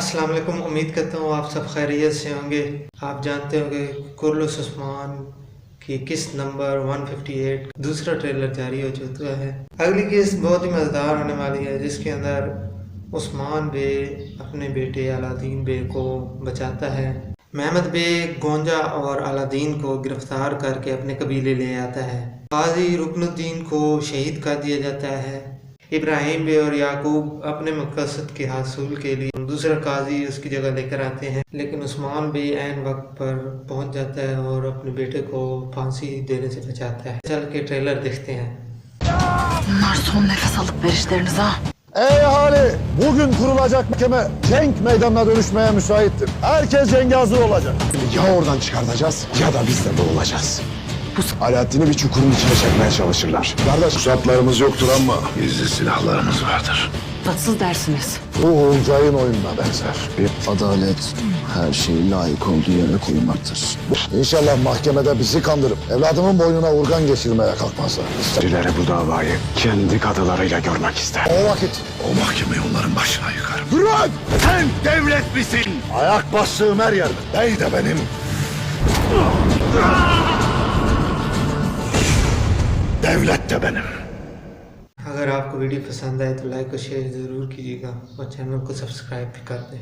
अस्सलाम वालेकुम। उम्मीद करता हूँ आप सब खैरियत से होंगे। आप जानते होंगे कुर्रलुस उस्मान की किस्त नंबर 158 दूसरा ट्रेलर जारी हो चुका है। अगली किस्त बहुत ही मज़ेदार होने वाली है, जिसके अंदर उस्मान बे अपने बेटे अलादीन बे को बचाता है। महमद बे गोंजा और अलादीन को गिरफ्तार करके अपने कबीले ले आता है। काजी रुकनुद्दीन को शहीद कर दिया जाता है। इब्राहिम बे और याकूब अपने मकसद के हासिल के लिए दूसरा काजी उसकी जगह लेकर आते हैं, लेकिन उस्मान बे ऐन वक्त पर पहुंच जाता है और अपने बेटे को फांसी देने से बचाता है। चल के ट्रेलर देखते हैं। Bunlar son nefes alıp verişleriniz ha. Ey ahali! Bugün kurulacak mahkeme cenk meydanına dönüşmeye müsaittir. Herkes cenge hazır olacak. Ya oradan çıkartacağız ya da biz de boğulacağız. Alaaddin'i bir çukurun içine çekmeye çalışırlar. Kardeş, pusatlarımız yoktur ama gizli silahlarımız vardır. Tatsız dersiniz. Bu Olcay'ın oyununa benzer. Adalet her şeyi layık olduğu yere koymaktır. İnşallah mahkemede bizi kandırıp evladımın boynuna urgan geçirmeye kalkmazlar. Birileri bu davayı kendi kadılarıyla görmek ister. O vakit O mahkemeyi onların başına yıkarım. durun! Sen devlet misin? Ayak bastığım her yerde. Bey de benim. devlet de benim. अगर आपको वीडियो पसंद आए तो लाइक और शेयर ज़रूर कीजिएगा और चैनल को सब्सक्राइब भी कर दें।